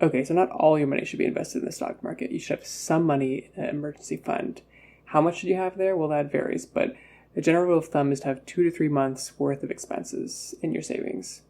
Okay, so not all your money should be invested in the stock market. You should have some money in an emergency fund. How much should you have there? Well, that varies, but the general rule of thumb is to have 2 to 3 months worth of expenses in your savings.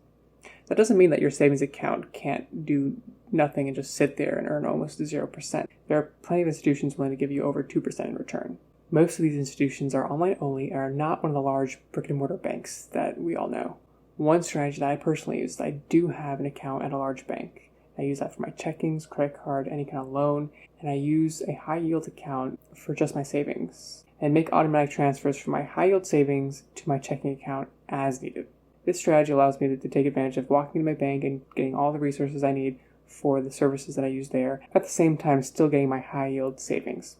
That doesn't mean that your savings account can't do nothing and just sit there and earn almost 0%. There are plenty of institutions willing to give you over 2% in return. Most of these institutions are online only and are not one of the large brick and mortar banks that we all know. One strategy that I personally use is I do have an account at a large bank. I use that for my checkings, credit card, any kind of loan, and I use a high yield account for just my savings and make automatic transfers from my high yield savings to my checking account as needed. This strategy allows me to take advantage of walking into my bank and getting all the resources I need for the services that I use there, at the same time still getting my high yield savings.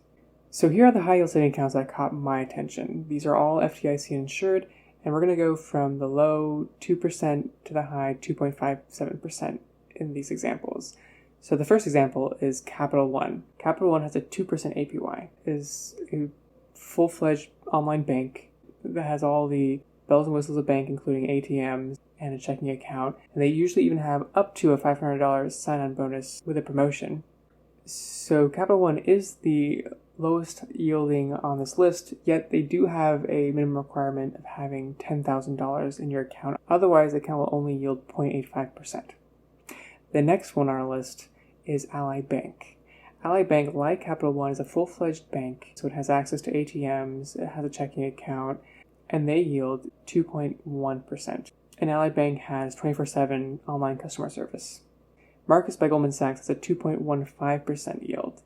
So here are the high yield saving accounts that caught my attention. These are all FDIC insured, and we're going to go from the low 2% to the high 2.57% in these examples. So the first example is Capital One. Capital One has a 2% APY. It is a full-fledged online bank that has all the bells and whistles of a bank, including ATMs and a checking account. And they usually even have up to a $500 sign-on bonus with a promotion. So Capital One is the lowest yielding on this list, yet they do have a minimum requirement of having $10,000 in your account. Otherwise, the account will only yield 0.85%. The next one on our list is Ally Bank. Ally Bank, like Capital One, is a full-fledged bank, so it has access to ATMs, it has a checking account, and they yield 2.1%. And Ally Bank has 24/7 online customer service. Marcus by Goldman Sachs has a 2.15% yield.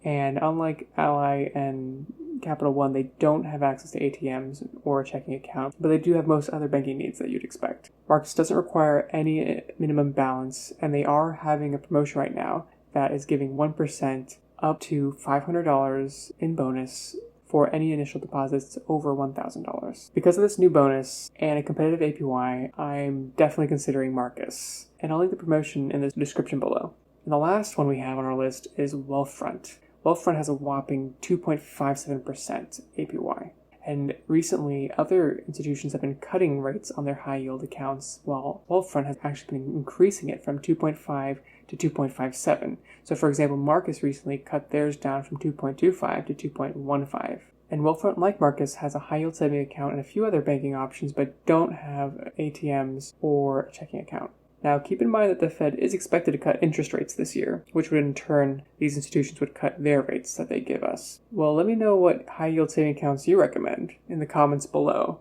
And unlike Ally and Capital One, they don't have access to ATMs or a checking account, but they do have most other banking needs that you'd expect. Marcus doesn't require any minimum balance, and they are having a promotion right now that is giving 1% up to $500 in bonus for any initial deposits over $1,000. Because of this new bonus and a competitive APY, I'm definitely considering Marcus. And I'll link the promotion in the description below. And the last one we have on our list is Wealthfront. Wealthfront has a whopping 2.57% APY. And recently, other institutions have been cutting rates on their high-yield accounts, while Wealthfront has actually been increasing it from 2.5 to 2.57. So for example, Marcus recently cut theirs down from 2.25 to 2.15. And Wealthfront, like Marcus, has a high-yield saving account and a few other banking options, but don't have ATMs or a checking account. Now, keep in mind that the Fed is expected to cut interest rates this year, which would in turn, these institutions would cut their rates that they give us. Well, let me know what high-yield saving accounts you recommend in the comments below.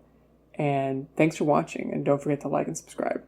And thanks for watching, and don't forget to like and subscribe.